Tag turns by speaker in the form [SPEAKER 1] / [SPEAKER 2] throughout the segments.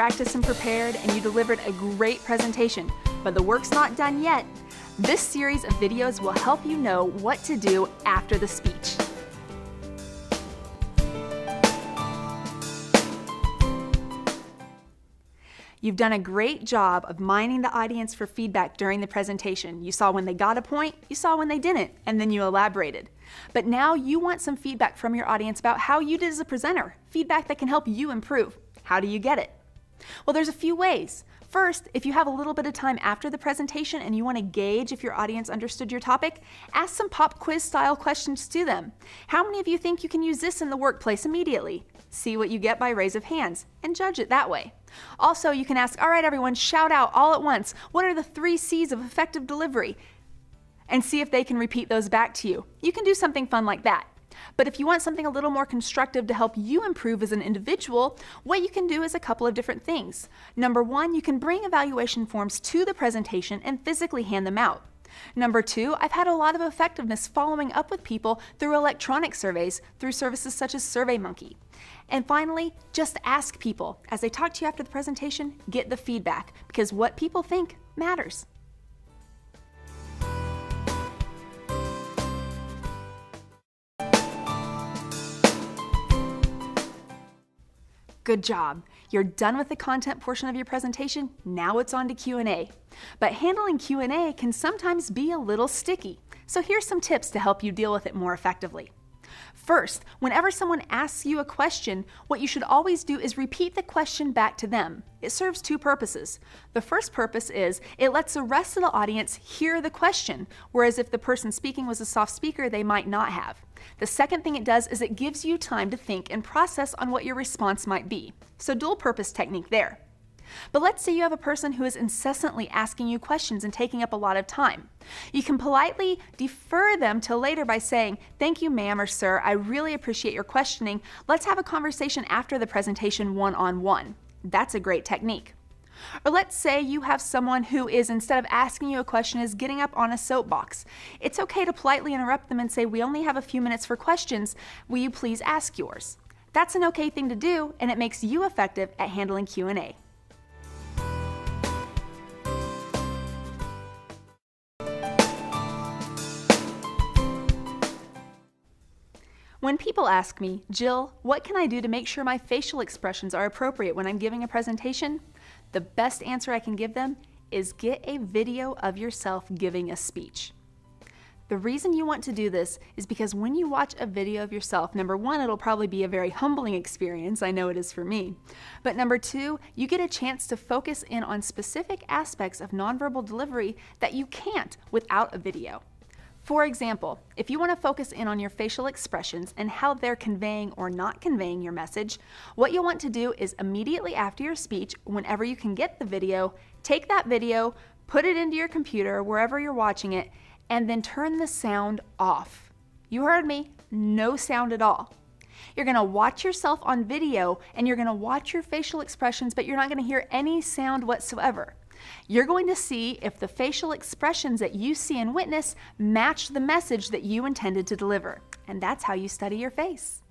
[SPEAKER 1] practiced and prepared and you delivered a great presentation, but the work's not done yet. This series of videos will help you know what to do after the speech. You've done a great job of mining the audience for feedback during the presentation. You saw when they got a point, you saw when they didn't, and then you elaborated. But now you want some feedback from your audience about how you did as a presenter, feedback that can help you improve. How do you get it? Well, there's a few ways. First, if you have a little bit of time after the presentation and you want to gauge if your audience understood your topic, ask some pop quiz style questions to them. How many of you think you can use this in the workplace immediately? See what you get by raise of hands and judge it that way. Also, you can ask, all right, everyone, shout out all at once. What are the 3 C's of effective delivery? And see if they can repeat those back to you. You can do something fun like that. But if you want something a little more constructive to help you improve as an individual, what you can do is a couple of different things. Number 1, you can bring evaluation forms to the presentation and physically hand them out. Number 2, I've had a lot of effectiveness following up with people through electronic surveys through services such as SurveyMonkey. And finally, just ask people. As they talk to you after the presentation, get the feedback, because what people think matters. Good job. You're done with the content portion of your presentation. Now it's on to Q&A. But handling Q&A can sometimes be a little sticky. So here's some tips to help you deal with it more effectively. First, whenever someone asks you a question, what you should always do is repeat the question back to them. It serves 2 purposes. The first purpose is it lets the rest of the audience hear the question, whereas if the person speaking was a soft speaker, they might not have. The second thing it does is it gives you time to think and process on what your response might be. So dual purpose technique there. But let's say you have a person who is incessantly asking you questions and taking up a lot of time. You can politely defer them till later by saying, "Thank you, ma'am or sir, I really appreciate your questioning. Let's have a conversation after the presentation one-on-one." That's a great technique. Or let's say you have someone who is, instead of asking you a question, is getting up on a soapbox. It's okay to politely interrupt them and say, "We only have a few minutes for questions. Will you please ask yours?" That's an okay thing to do, and it makes you effective at handling Q&A. When people ask me, "Jill, what can I do to make sure my facial expressions are appropriate when I'm giving a presentation?" the best answer I can give them is get a video of yourself giving a speech. The reason you want to do this is because when you watch a video of yourself, number 1, it'll probably be a very humbling experience. I know it is for me. But number 2, you get a chance to focus in on specific aspects of nonverbal delivery that you can't without a video. For example, if you want to focus in on your facial expressions and how they're conveying or not conveying your message, what you'll want to do is immediately after your speech, whenever you can get the video, take that video, put it into your computer, wherever you're watching it, and then turn the sound off. You heard me, no sound at all. You're going to watch yourself on video and you're going to watch your facial expressions, but you're not going to hear any sound whatsoever. You're going to see if the facial expressions that you see and witness match the message that you intended to deliver. And that's how you study your face.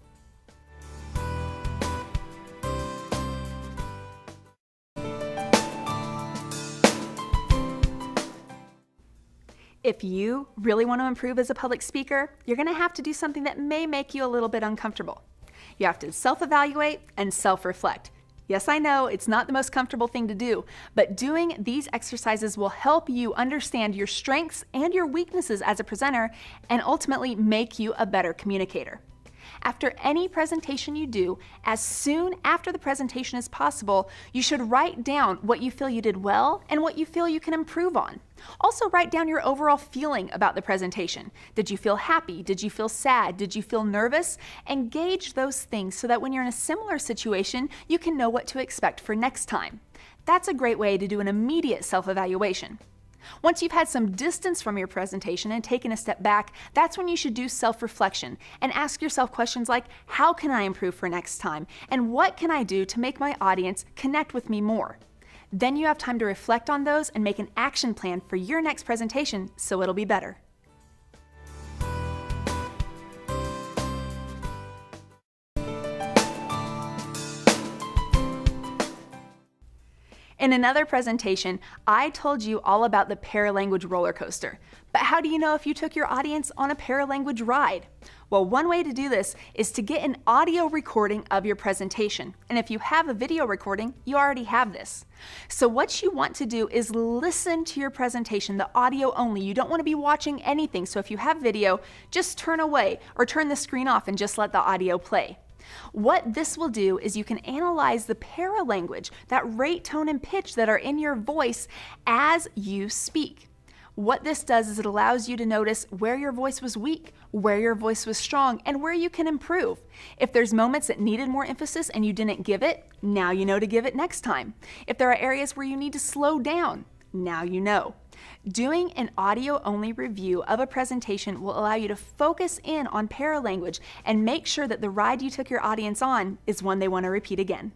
[SPEAKER 1] If you really want to improve as a public speaker, you're going to have to do something that may make you a little bit uncomfortable. You have to self-evaluate and self-reflect. Yes, I know it's not the most comfortable thing to do, but doing these exercises will help you understand your strengths and your weaknesses as a presenter and ultimately make you a better communicator. After any presentation you do, as soon after the presentation as possible, you should write down what you feel you did well and what you feel you can improve on. Also write down your overall feeling about the presentation. Did you feel happy? Did you feel sad? Did you feel nervous? And gauge those things so that when you're in a similar situation, you can know what to expect for next time. That's a great way to do an immediate self-evaluation. Once you've had some distance from your presentation and taken a step back, that's when you should do self-reflection and ask yourself questions like, how can I improve for next time? And what can I do to make my audience connect with me more? Then you have time to reflect on those and make an action plan for your next presentation so it'll be better. In another presentation, I told you all about the paralanguage roller coaster. But how do you know if you took your audience on a paralanguage ride? Well, one way to do this is to get an audio recording of your presentation. And if you have a video recording, you already have this. So what you want to do is listen to your presentation, the audio only. You don't want to be watching anything. So if you have video, just turn away or turn the screen off and just let the audio play. What this will do is you can analyze the paralanguage, that rate, tone, and pitch that are in your voice as you speak. What this does is it allows you to notice where your voice was weak, where your voice was strong, and where you can improve. If there's moments that needed more emphasis and you didn't give it, now you know to give it next time. If there are areas where you need to slow down, now you know. Doing an audio-only review of a presentation will allow you to focus in on paralanguage and make sure that the ride you took your audience on is one they want to repeat again.